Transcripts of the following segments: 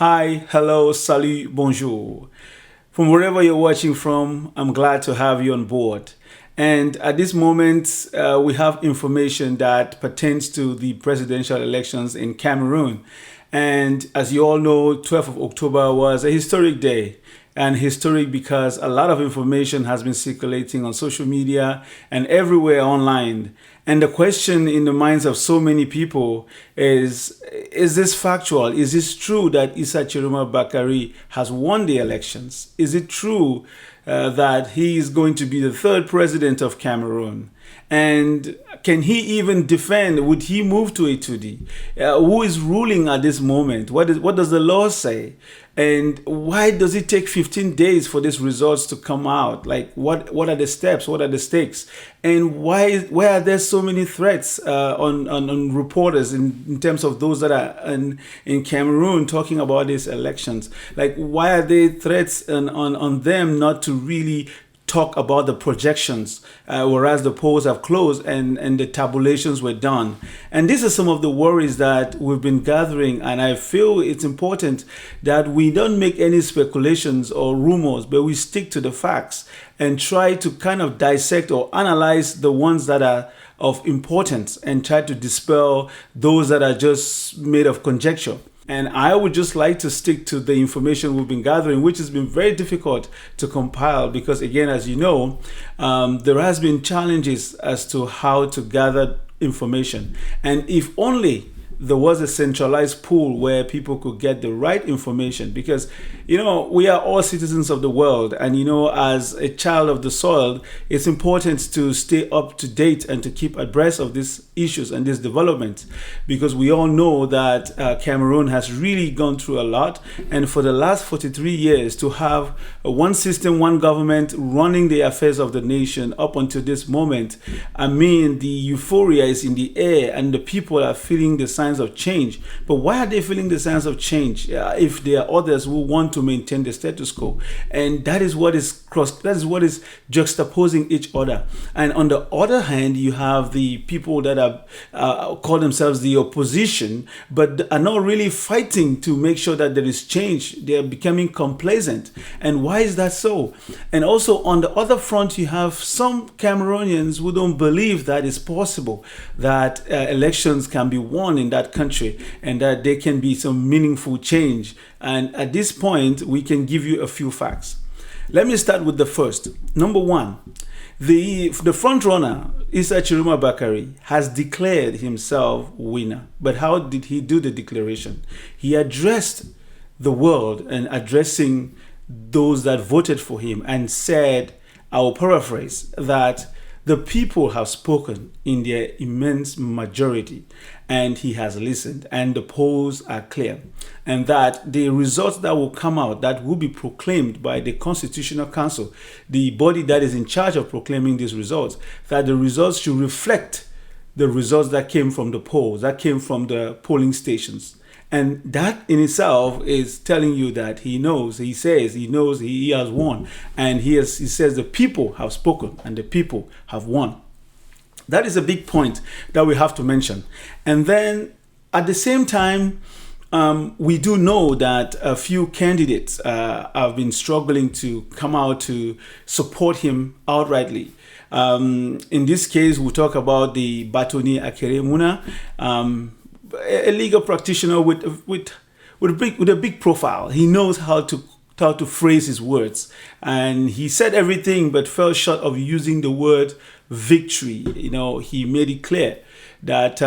Hi, hello, salut, bonjour. From wherever you're watching from, I'm glad to have you on board. And at this moment, we have information that pertains to the presidential elections in Cameroon. And as you all know, 12th of October was a historic day. And historic because a lot of information has been circulating on social media and everywhere online. And the question in the minds of so many people is this factual? Is this true that Issa Chiroma Bakari has won the elections? Is it true that he is going to be the third president of Cameroon? And can he even defend? Would he move to a 2D? Who is ruling at this moment? What does the law say? And why does it take 15 days for these results to come out? Like, what are the steps? What are the stakes? And why are there so many threats on reporters in terms of those that are in Cameroon talking about these elections? Like, why are there threats on them not to really talk about the projections, whereas the polls have closed and the tabulations were done? And these are some of the worries that we've been gathering, and I feel it's important that we don't make any speculations or rumors, but we stick to the facts and try to kind of dissect or analyze the ones that are of importance and try to dispel those that are just made of conjecture. And I would just like to stick to the information we've been gathering, which has been very difficult to compile because, again, as you know, there has been challenges as to how to gather information. And if only there was a centralized pool where people could get the right information, because, you know, we are all citizens of the world. And, you know, as a child of the soil, it's important to stay up to date and to keep abreast of these issues and this development, because we all know that Cameroon has really gone through a lot. And for the last 43 years, to have one system, one government running the affairs of the nation up until this moment, I mean, the euphoria is in the air and the people are feeling the signs of change. But why are they feeling the signs of change if there are others who want to maintain the status quo? And that is what is juxtaposing each other. And on the other hand, you have the people that are call themselves the opposition, but are not really fighting to make sure that there is change. They are becoming complacent. And why is that so? And also on the other front, you have some Cameroonians who don't believe that it's possible that elections can be won in that country and that there can be some meaningful change. And at this point, we can give you a few facts. Let me start with the first. Number one, the front runner, Issa Chiroma Bakari, has declared himself winner. But how did he do the declaration? He addressed the world and addressing those that voted for him and said, I will paraphrase, that the people have spoken in their immense majority and he has listened and the polls are clear, and that the results that will come out, that will be proclaimed by the Constitutional Council, the body that is in charge of proclaiming these results, that the results should reflect the results that came from the polls, that came from the polling stations. And that in itself is telling you that he knows, he says, he knows he has won. And he says the people have spoken and the people have won. That is a big point that we have to mention. And then at the same time, we do know that a few candidates have been struggling to come out to support him outrightly. In this case, we'll talk about the Batoni Akeremuna, a legal practitioner with a big profile. He knows how to phrase his words, and he said everything but fell short of using the word victory. You know, he made it clear that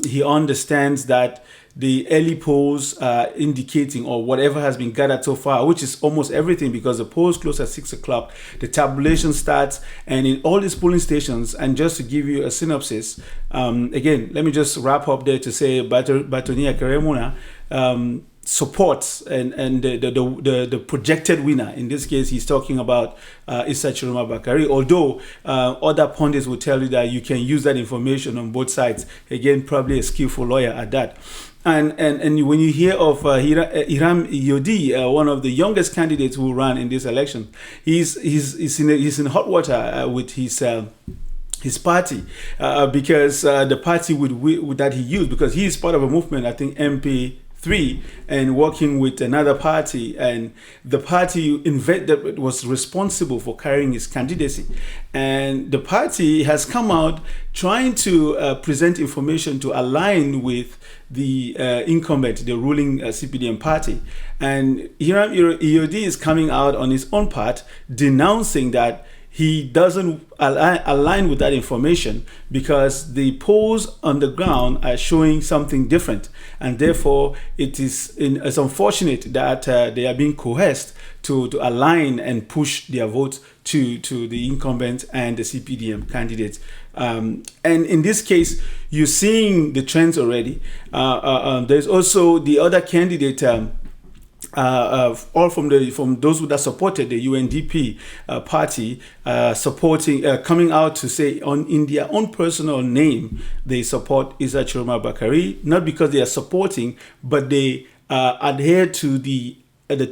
he understands that the early polls are indicating, or whatever has been gathered so far, which is almost everything, because the polls close at 6 o'clock, the tabulation starts, and in all these polling stations, and just to give you a synopsis, again, let me just wrap up there to say Batoni Akeremuna supports and the projected winner. In this case, he's talking about Issa Chiroma Bakari, although other pundits will tell you that you can use that information on both sides. Again, probably a skillful lawyer at that. And when you hear of Hiram Yodi, one of the youngest candidates who ran in this election, he's in hot water with his party because the party that he used, because he is part of a movement, I think MP 2023 and working with another party, and the party that was responsible for carrying his candidacy. And the party has come out trying to present information to align with the incumbent, the ruling CPDM party. And Hiram EOD is coming out on his own part denouncing that he doesn't align with that information because the polls on the ground are showing something different, and therefore it's unfortunate that they are being coerced to align and push their votes to the incumbent and the CPDM candidates. And in this case, you're seeing the trends already. There's also the other candidate. All from those that supported the UNDP party, coming out to say in their own personal name they support Issa Chiroma Bakari, not because they are supporting, but they adhere to the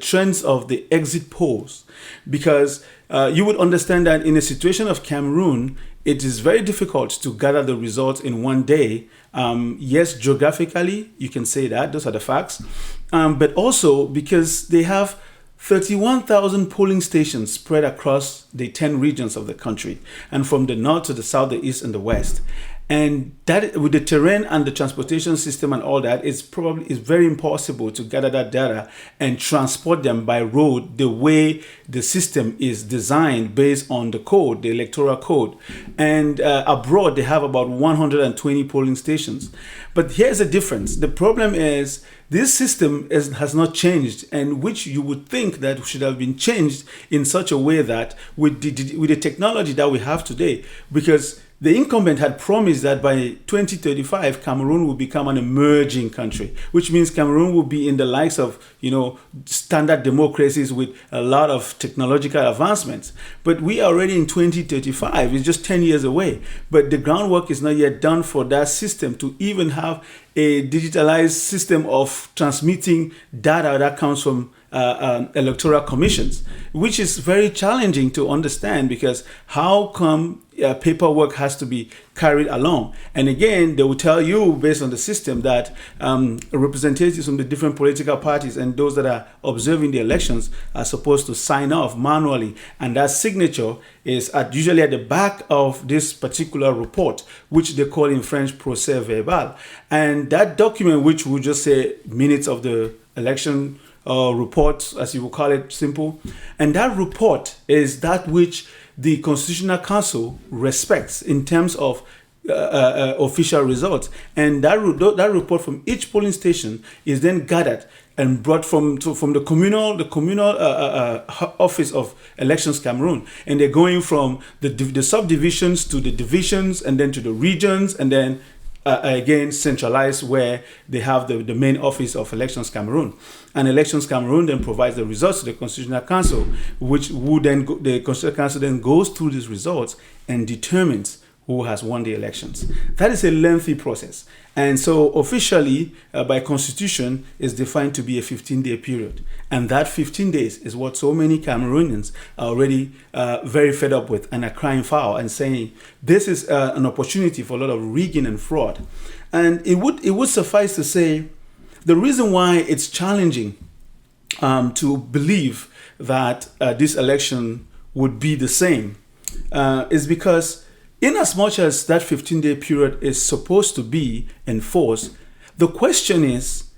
trends of the exit polls, because you would understand that in a situation of Cameroon, it is very difficult to gather the results in one day. Yes, geographically, you can say that. Those are the facts. But also because they have 31,000 polling stations spread across the 10 regions of the country, and from the north to the south, the east, and the west. And that, with the terrain and the transportation system and all that, it's very impossible to gather that data and transport them by road the way the system is designed based on the code, the electoral code. And abroad, they have about 120 polling stations. But here's the difference. The problem is this system has not changed, and which you would think that should have been changed in such a way that with the technology that we have today, because the incumbent had promised that by 2035, Cameroon will become an emerging country, which means Cameroon will be in the likes of, standard democracies with a lot of technological advancements. But we are already in 2035. It's just 10 years away. But the groundwork is not yet done for that system to even have a digitalized system of transmitting data that comes from electoral commissions, which is very challenging to understand, because how come paperwork has to be carried along? And again, they will tell you based on the system that representatives from the different political parties and those that are observing the elections are supposed to sign off manually, and that signature is usually at the back of this particular report, which they call in French procès verbal. And that document, which will just say minutes of the election report, as you will call it, simple. And that report is that which the Constitutional Council respects in terms of official results. And that report from each polling station is then gathered and brought from the communal office of Elections Cameroon. And they're going from the subdivisions to the divisions, and then to the regions, and then again centralized where they have the main office of Elections Cameroon. And Elections Cameroon then provides the results to the Constitutional Council, which would then the Constitutional Council then goes through these results and determines who has won the elections. That is a lengthy process. And so officially, by constitution, is defined to be a 15-day period. And that 15 days is what so many Cameroonians are already very fed up with and are crying foul and saying, this is an opportunity for a lot of rigging and fraud. And it would suffice to say, the reason why it's challenging to believe that this election would be the same is because in as much as that 15-day period is supposed to be enforced, the question is,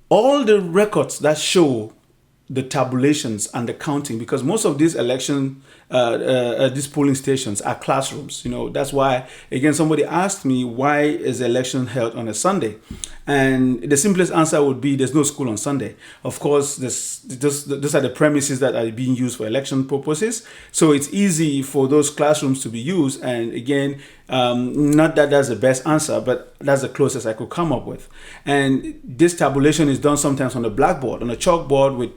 all the records that show the tabulations and the counting, because most of these these polling stations are classrooms. That's why, again, somebody asked me, why is the election held on a Sunday? And the simplest answer would be there's no school on Sunday. Of course, those are the premises that are being used for election purposes. So it's easy for those classrooms to be used. And again, not that that's the best answer, but that's the closest I could come up with. And this tabulation is done sometimes on a blackboard, on a chalkboard with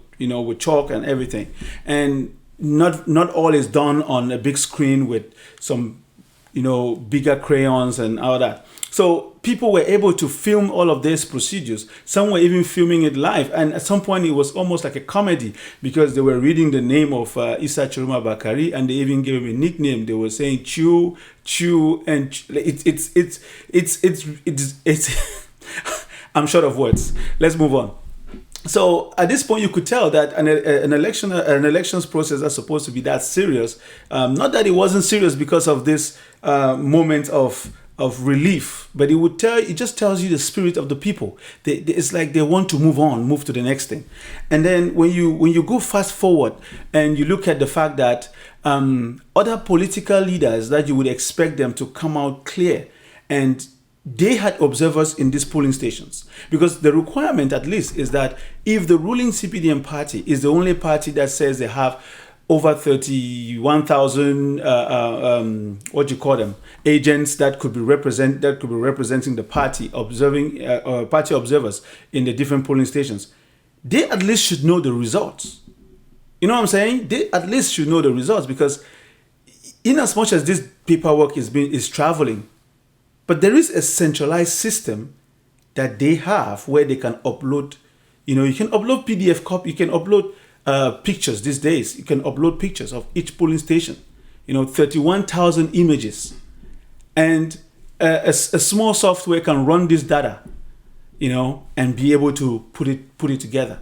chalk and everything. And not all is done on a big screen with some, bigger crayons and all that. So people were able to film all of these procedures. Some were even filming it live. And at some point, it was almost like a comedy because they were reading the name of Issa Chiroma Bakari, and they even gave him a nickname. They were saying Chew, and it's I'm short of words. Let's move on. So at this point, you could tell that an elections process that's supposed to be that serious, not that it wasn't serious because of this moment of relief, but it just tells you the spirit of the people. It's like they want to move to the next thing. And then when you go fast forward and you look at the fact that other political leaders that you would expect them to come out clear, and they had observers in these polling stations, because the requirement at least is that if the ruling CPDM party is the only party that says they have over 31,000 agents that could be representing the party, party observers in the different polling stations, they at least should know the results. You know what I'm saying? They at least should know the results, because in as much as this paperwork is traveling, but there is a centralized system that they have where they can upload. You can upload PDF copy. You can upload pictures these days. You can upload pictures of each polling station. 31,000 images, and a small software can run this data. And be able to put it together.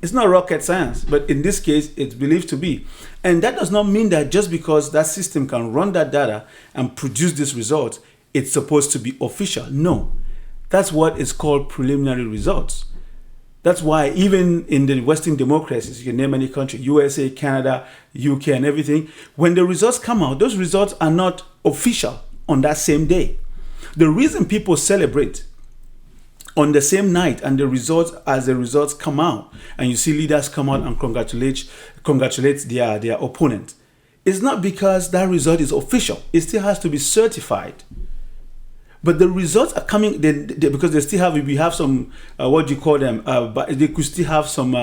It's not rocket science, but in this case, it's believed to be. And that does not mean that just because that system can run that data and produce this result, it's supposed to be official. No, that's what is called preliminary results. That's why even in the Western democracies, you can name any country, USA, Canada, UK, and everything, when the results come out, those results are not official on that same day. The reason people celebrate on the same night and the results come out, and you see leaders come out and congratulate their opponent, is not because that result is official. It still has to be certified. But the results are coming because they still we have some but they could still have some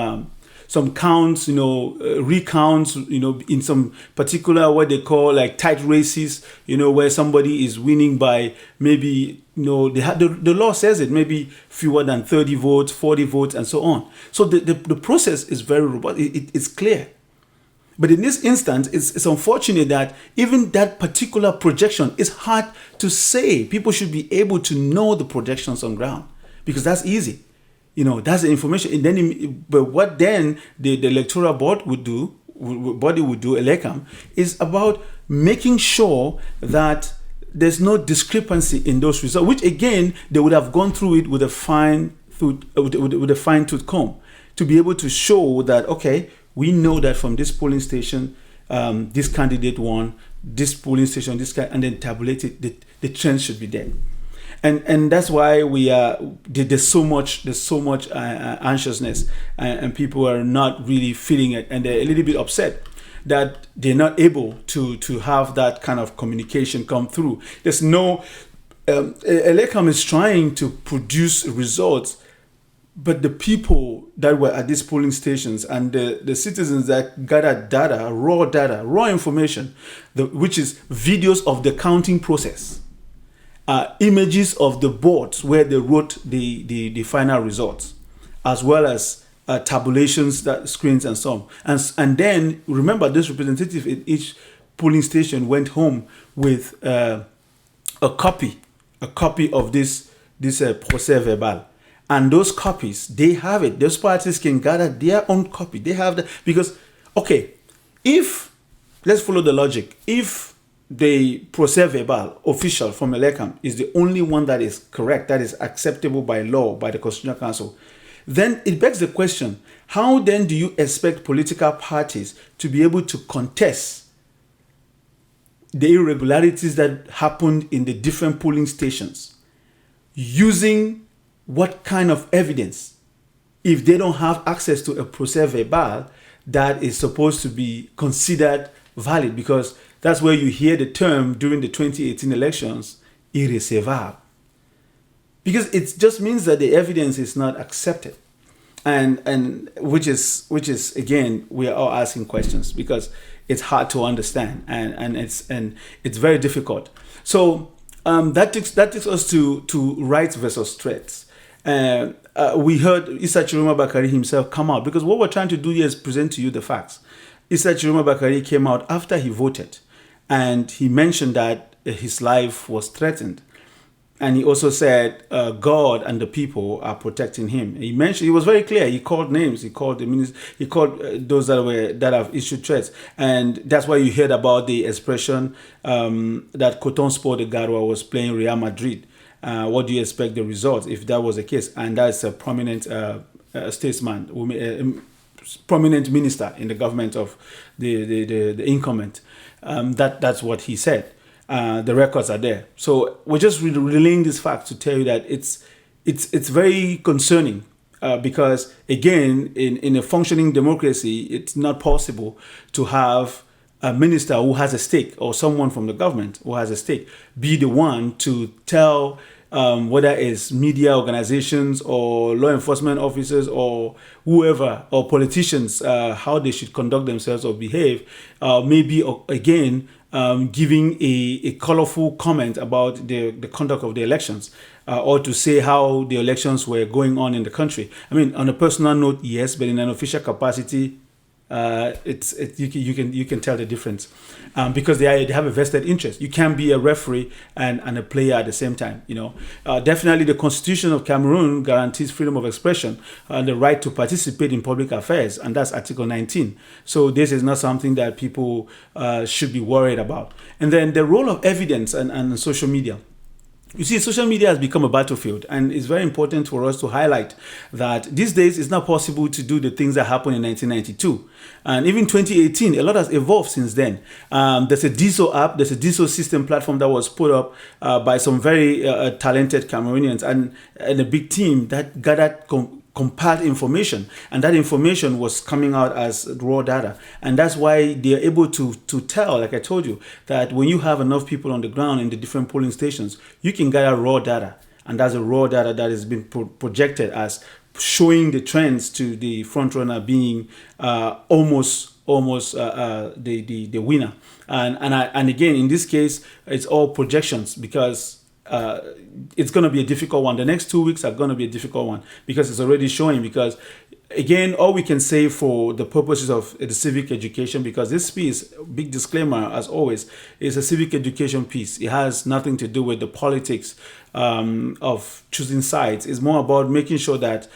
counts, recounts, in some particular what they call like tight races, where somebody is winning by maybe, the law says it, maybe fewer than 30 votes, 40 votes, and so on. So the process is very robust. It's clear. But in this instance, it's unfortunate that even that particular projection is hard to say. People should be able to know the projections on ground, because that's easy. That's the information. And then, but what then the electoral board would do, Elecam, is about making sure that there's no discrepancy in those results, which again, they would have gone through it with a fine-tooth comb to be able to show that, okay, we know that from this polling station, this candidate won, this polling station, this guy, and then tabulate it. The trend should be there, and that's why there's so much anxiousness, and people are not really feeling it, and they're a little bit upset that they're not able to have that kind of communication come through. There's no Elecam is trying to produce results. But the people that were at these polling stations and the citizens that gathered raw information, which is videos of the counting process, images of the boards where they wrote the final results, as well as tabulations, screens, and so on. And then remember, this representative in each polling station went home with a copy of this procès verbal. And those copies, they have it. Those parties can gather their own copy. They have because, okay, let's follow the logic. If the procès verbal official from Elecam is the only one that is correct, that is acceptable by law, by the Constitutional Council, then it begs the question, how then do you expect political parties to be able to contest the irregularities that happened in the different polling stations using what kind of evidence if they don't have access to a procès verbal that is supposed to be considered valid? Because that's where you hear the term during the 2018 elections, irrecevable. Because it just means that the evidence is not accepted. And which is again, we are all asking questions because it's hard to understand and it's very difficult. So that takes us to rights versus threats. We heard Issa Chiroma Bakari himself come out, because what we're trying to do here is present to you the facts. Issa Chiroma Bakari came out after he voted, and he mentioned that his life was threatened. And he also said God and the people are protecting him. He was very clear. He called names. He called the minister. He called those that have issued threats. And that's why you heard about the expression that Coton Sport de Garoua was playing Real Madrid. What do you expect the results if that was the case? And that's a prominent statesman, prominent minister in the government of the incumbent. That's what he said. The records are there. So we're just relaying this fact to tell you that it's very concerning because, again, in a functioning democracy, it's not possible to have a minister who has a stake or someone from the government who has a stake be the one to tell whether it's media organizations or law enforcement officers or whoever or politicians how they should conduct themselves or behave. Maybe, again, giving a colorful comment about the conduct of the elections or to say how the elections were going on in the country. I mean, on a personal note, yes, but in an official capacity, you can tell the difference because they have a vested interest. You can't be a referee and a player at the same time. Definitely the Constitution of Cameroon guarantees freedom of expression and the right to participate in public affairs, and that's Article 19. So this is not something that people should be worried about. And then the role of evidence and social media. You see, social media has become a battlefield, and it's very important for us to highlight that these days it's not possible to do the things that happened in 1992. And even 2018, a lot has evolved since then. There's a DISO app, there's a DISO system platform that was put up by some very talented Cameroonians and a big team that gathered compiled information, and that information was coming out as raw data, and that's why they're able to tell, like I told you, that when you have enough people on the ground in the different polling stations, you can gather raw data, and that's a raw data that has been projected as showing the trends to the front runner being almost the winner, and again in this case it's all projections because it's going to be a difficult one. The next 2 weeks are going to be a difficult one because it's already showing. Because, again, all we can say for the purposes of the civic education, because this piece, big disclaimer as always, is a civic education piece. It has nothing to do with the politics of choosing sides. It's more about making sure that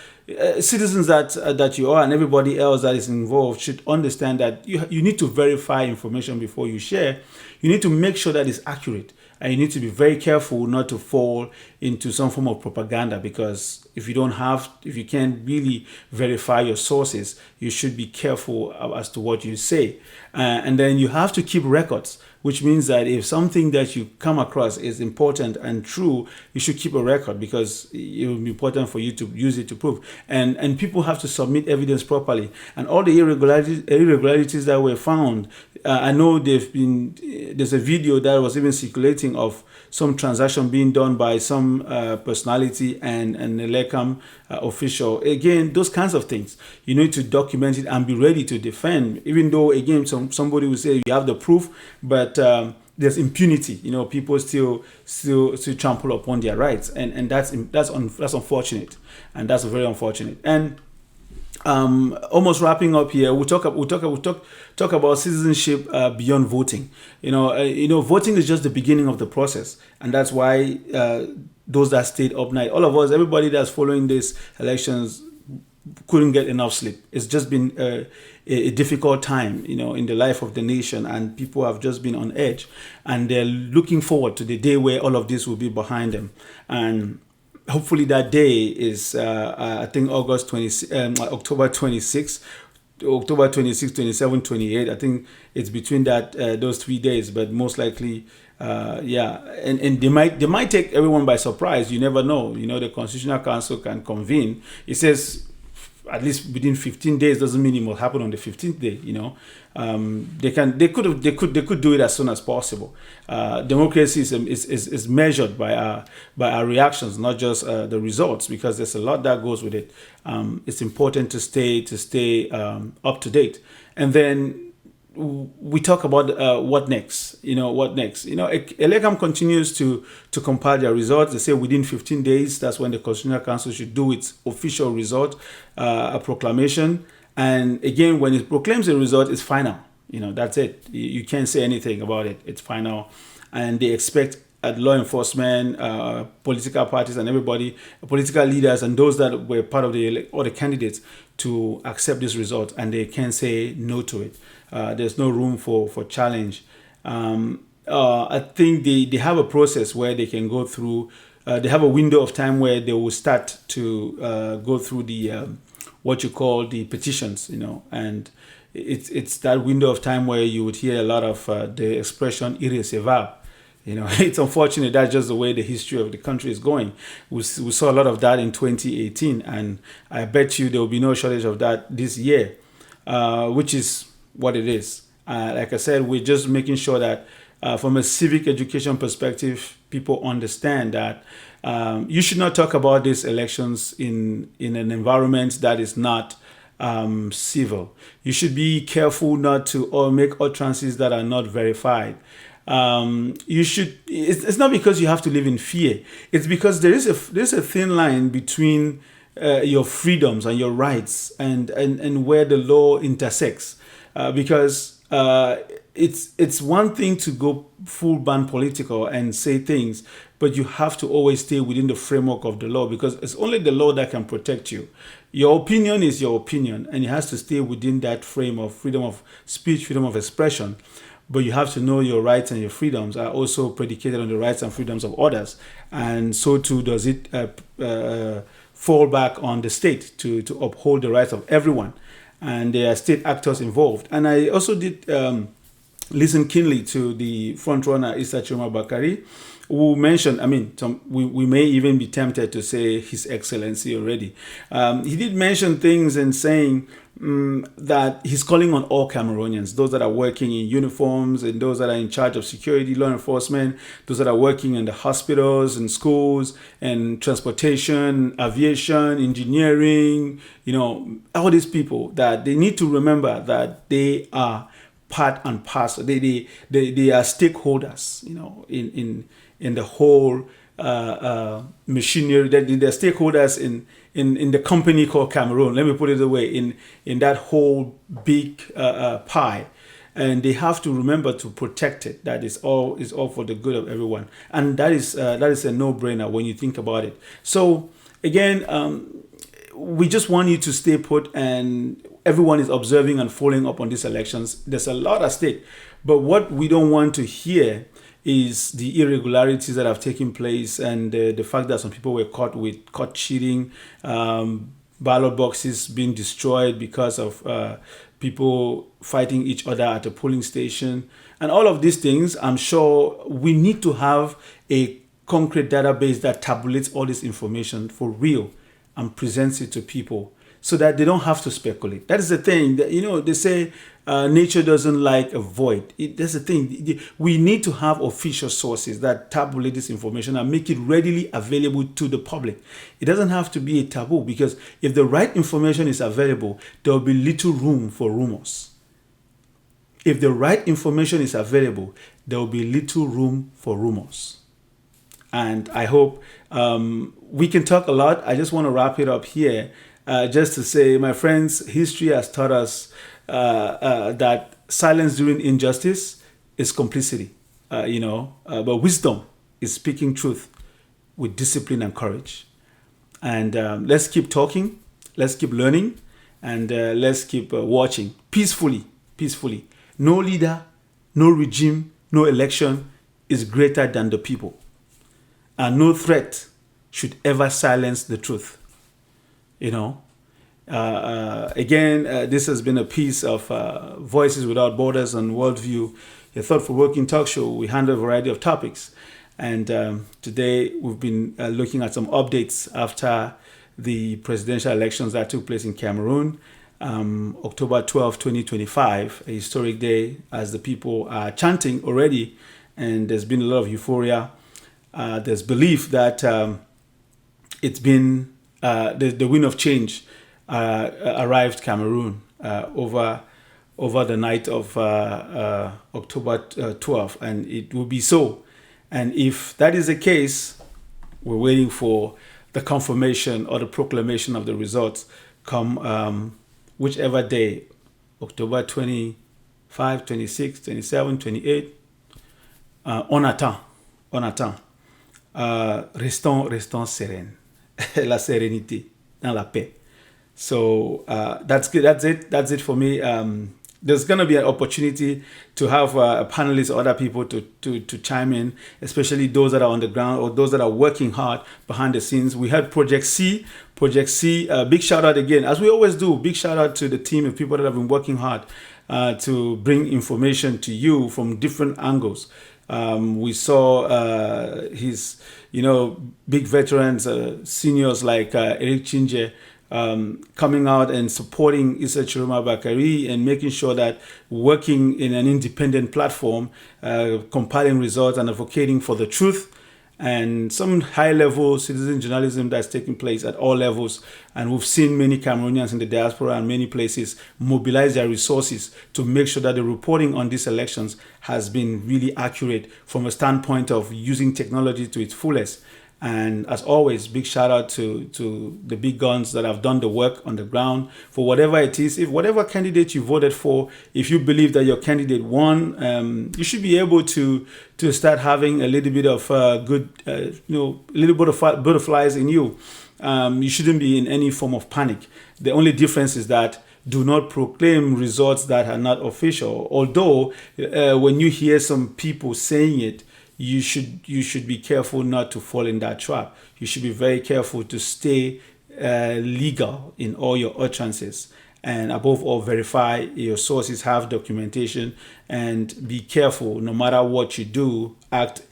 citizens that you are and everybody else that is involved should understand that you need to verify information before you share. You need to make sure that it's accurate. And you need to be very careful not to fall into some form of propaganda, because if you can't really verify your sources, you should be careful as to what you say. And then you have to keep records, which means that if something that you come across is important and true, you should keep a record because it will be important for you to use it to prove. And people have to submit evidence properly. And all the irregularities that were found, I know there's a video that was even circulating of some transaction being done by some personality and an Elecam official. Again, those kinds of things, you need to document it and be ready to defend, even though, again, somebody will say you have the proof, but there's impunity. People still trample upon their rights, and that's unfortunate, and that's very unfortunate. And almost wrapping up here, we'll talk about citizenship beyond voting. Voting is just the beginning of the process, and that's why those that stayed up night, all of us, everybody that's following these elections, couldn't get enough sleep. It's just been a difficult time, in the life of the nation, and people have just been on edge, and they're looking forward to the day where all of this will be behind them. And hopefully that day is, I think, October 26th, October 26, 27, 28. I think it's between those 3 days, but most likely, and they might take everyone by surprise. You never know. The Constitutional Council can convene. It says at least within 15 days. Doesn't mean it will happen on the 15th day. They could do it as soon as possible. Democracy is measured by our reactions, not just the results, because there's a lot that goes with it. It's important to stay up to date. And then we talk about what next. Elecam continues to compile their results. They say within 15 days, that's when the Constitutional Council should do its official result, a proclamation. And again, when it proclaims a result, it's final. That's it. You can't say anything about it. It's final. And they expect at law enforcement, political parties, and everybody, political leaders, and those that were part of the candidates to accept this result, and they can't say no to it. There's no room for challenge. I think they have a process where they can go through. They have a window of time where they will start to go through the what you call the petitions, and it's that window of time where you would hear a lot of the expression irrecevable. It's unfortunate that's just the way the history of the country is going. We saw a lot of that in 2018, and I bet you there will be no shortage of that this year, which is what it is. Like I said, we're just making sure that from a civic education perspective, people understand that you should not talk about these elections in an environment that is not civil. You should be careful not to make utterances that are not verified. It's not because you have to live in fear. It's because there's a thin line between your freedoms and your rights and where the law intersects. Because it's one thing to go full ban political and say things, but you have to always stay within the framework of the law, because it's only the law that can protect you. Your opinion is your opinion, and it has to stay within that frame of freedom of speech, freedom of expression. But you have to know your rights and your freedoms are also predicated on the rights and freedoms of others. And so too does it fall back on the state to uphold the rights of everyone. And there are state actors involved. And I also did listen keenly to the frontrunner, Issa Choma Bakari, who mentioned, we may even be tempted to say His Excellency already. He did mention things and saying that he's calling on all Cameroonians, those that are working in uniforms and those that are in charge of security, law enforcement, those that are working in the hospitals and schools and transportation, aviation, engineering, all these people, that they need to remember that they are part and parcel. They are stakeholders, in the whole machinery. They're stakeholders in the company called Cameroon. Let me put it away, in that whole big pie, and they have to remember to protect it. That is all for the good of everyone, and that is a no-brainer when you think about it. So again, we just want you to stay put, and everyone is observing and following up on these elections. There's a lot at stake, but what we don't want to hear is the irregularities that have taken place, and the fact that some people were caught cheating, ballot boxes being destroyed because of people fighting each other at a polling station, and all of these things. I'm sure we need to have a concrete database that tabulates all this information for real and presents it to people, so that they don't have to speculate. That is the thing that, they say nature doesn't like a void. That's the thing. We need to have official sources that tabulate this information and make it readily available to the public. It doesn't have to be a taboo, because if the right information is available, there will be little room for rumors. If the right information is available, there will be little room for rumors. And I hope we can talk a lot. I just want to wrap it up here. Just to say, my friends, history has taught us that silence during injustice is complicity, but wisdom is speaking truth with discipline and courage. And let's keep talking, let's keep learning, and let's keep watching peacefully. No leader, no regime, no election is greater than the people. And no threat should ever silence the truth. Again, this has been a piece of Voices Without Borders and Worldview, a thought-provoking talk show. We handle a variety of topics. And today we've been looking at some updates after the presidential elections that took place in Cameroon, October 12, 2025, a historic day as the people are chanting already. And there's been a lot of euphoria. There's belief that it's been the wind of change arrived Cameroon over the night of October 12th, and it will be so. And if that is the case, we're waiting for the confirmation or the proclamation of the results come whichever day, October 25, 26, 27, 28, on a temps. on attend. Restons sereines. La sérénité, dans la paix. So that's good. That's it for me. There's going to be an opportunity to have panelists or other people to chime in, especially those that are on the ground or those that are working hard behind the scenes. We had Project C. Big shout out again, as we always do. Big shout out to the team of people that have been working hard to bring information to you from different angles. We saw his, big veterans, seniors like Eric Chinje, coming out and supporting Issa Chiroma Bakari and making sure that working in an independent platform, compiling results and advocating for the truth, and some high-level citizen journalism that's taking place at all levels. And we've seen many Cameroonians in the diaspora and many places mobilize their resources to make sure that the reporting on these elections has been really accurate from a standpoint of using technology to its fullest. And as always, big shout out to the big guns that have done the work on the ground for whatever it is. If whatever candidate you voted for, if you believe that your candidate won, you should be able to start having a little bit of good, a little bit of butterflies in you. You shouldn't be in any form of panic. The only difference is that do not proclaim results that are not official. Although when you hear some people saying it, you should be careful not to fall in that trap. You should be very careful to stay legal in all your utterances. And above all, verify your sources, have documentation, and be careful. No matter what you do, act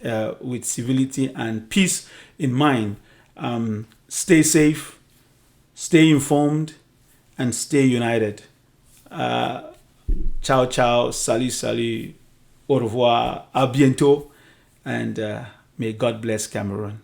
with civility and peace in mind. Stay safe, stay informed, and stay united. Ciao, ciao, salut, salut, au revoir, à bientôt. And may God bless Cameroon.